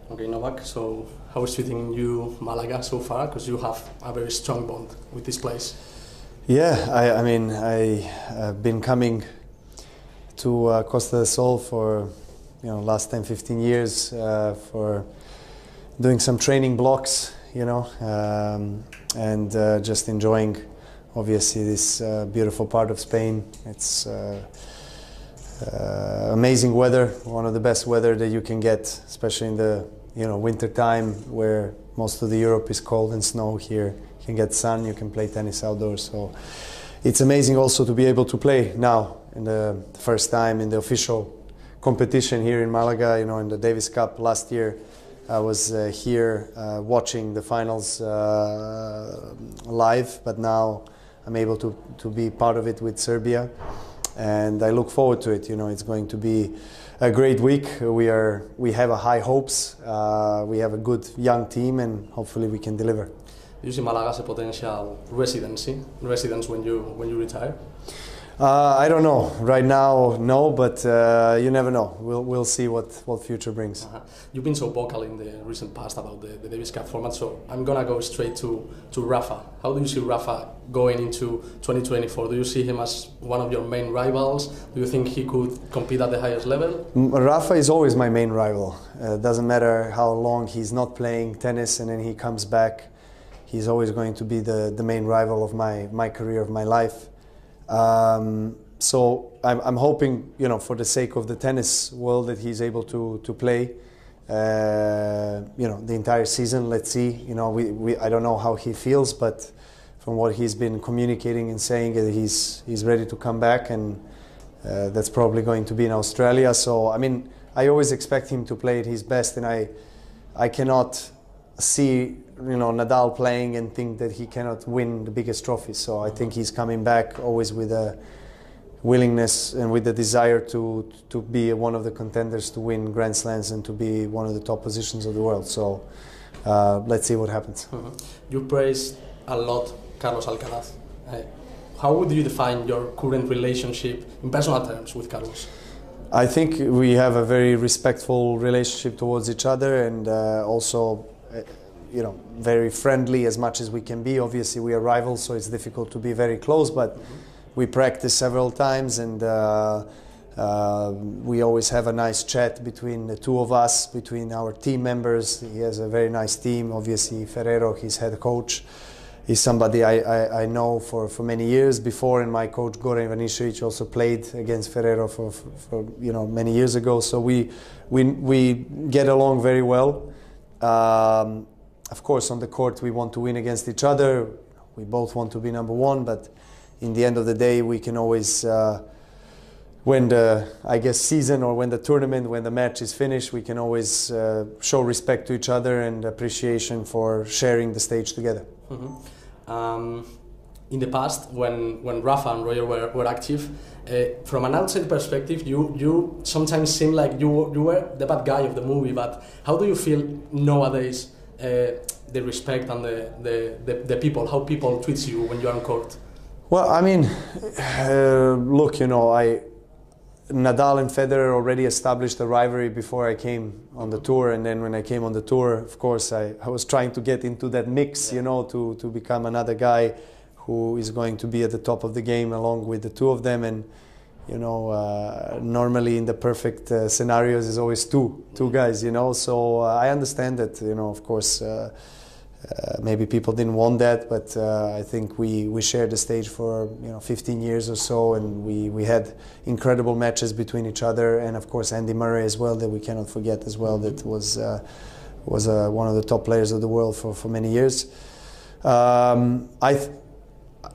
Okay, Novak, so how is treating you Malaga so far? Because you have a very strong bond with this place. Yeah, I mean, I've been coming to Costa del Sol for last 10-15 years for doing some training blocks, and just enjoying obviously this beautiful part of Spain. It's amazing weather, one of the best weather that you can get, especially in the winter time where most of the Europe is cold and snow. Here you can get sun, you can play tennis outdoors. So it's amazing also to be able to play now in the first time in the official competition here in Malaga, in the Davis Cup last year. I was here watching the finals live, but now I'm able to be part of it with Serbia, and I look forward to it. It's going to be a great week. We have a high hopes. We have a good young team, and hopefully we can deliver. Do you see Malaga as a potential residence when you retire? I don't know. Right now, no, but you never know. We'll see what future brings. You've been so vocal in the recent past about the Davis Cup format, so I'm gonna go straight to Rafa. How do you see Rafa going into 2024? Do you see him as one of your main rivals? Do you think he could compete at the highest level? Rafa is always my main rival. Doesn't matter how long he's not playing tennis and then he comes back. He's always going to be the main rival of my career, of my life. So I'm hoping, for the sake of the tennis world, that he's able to play, the entire season. Let's see. I don't know how he feels, but from what he's been communicating and saying, he's ready to come back, and that's probably going to be in Australia. So I mean, I always expect him to play at his best, and I cannot see Nadal playing and think that he cannot win the biggest trophy. So I think he's coming back always with a willingness and with the desire to be one of the contenders to win Grand Slams and to be one of the top positions of the world. So let's see what happens. You praised a lot Carlos Alcaraz. How would you define your current relationship in personal terms with Carlos? I think we have a very respectful relationship towards each other, and also very friendly as much as we can be. Obviously we are rivals, so it's difficult to be very close, but we practice several times, and we always have a nice chat between the two of us, between our team members. He has a very nice team. Obviously Ferrero, his head coach, is somebody I know for many years before, and my coach Goran Ivanišević also played against Ferrero for many years ago. So we get along very well. Of course, on the court we want to win against each other. We both want to be number one, but in the end of the day, we can always, when the season or when the tournament, when the match is finished, we can always show respect to each other and appreciation for sharing the stage together. In the past, when Rafa and Roger were active, from an outside perspective, you sometimes seem like you were the bad guy of the movie. But how do you feel nowadays? The respect and the people, how people treat you when you are on court? Well, I mean, look, Nadal and Federer already established a rivalry before I came on the tour, and then when I came on the tour, of course, I was trying to get into that mix, to become another guy who is going to be at the top of the game along with the two of them. And normally in the perfect scenarios is always two guys, so I understand that, of course, maybe people didn't want that, but I think we shared the stage for 15 years or so, and we had incredible matches between each other, and of course Andy Murray as well, that we cannot forget as well, that was one of the top players of the world for many years.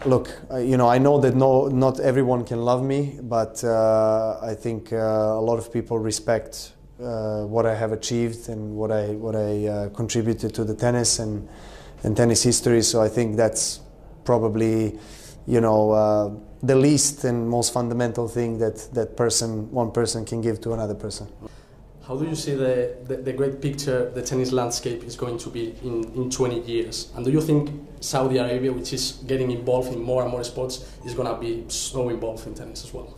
Look, I know that not everyone can love me, but I think a lot of people respect what I have achieved and what I contributed to the tennis and tennis history. So I think that's probably, the least and most fundamental thing that one person can give to another person. How do you see the great picture the tennis landscape is going to be in 20 years? And do you think Saudi Arabia, which is getting involved in more and more sports, is going to be so involved in tennis as well?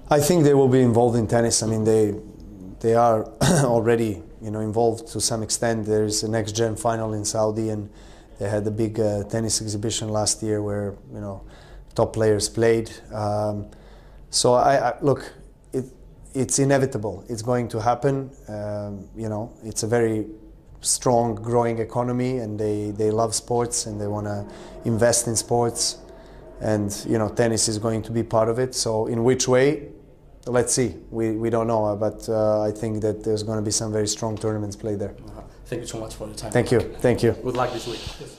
I think they will be involved in tennis. I mean, they are already involved to some extent. There's a next gen final in Saudi, and they had a big tennis exhibition last year where top players played. So I look, it's inevitable. It's going to happen. It's a very strong, growing economy, and they love sports and they want to invest in sports. And tennis is going to be part of it. So in which way? Let's see. We don't know, but I think that there's going to be some very strong tournaments played there. Thank you so much for your time. Thank you. Thank you. Good luck this week. Yes.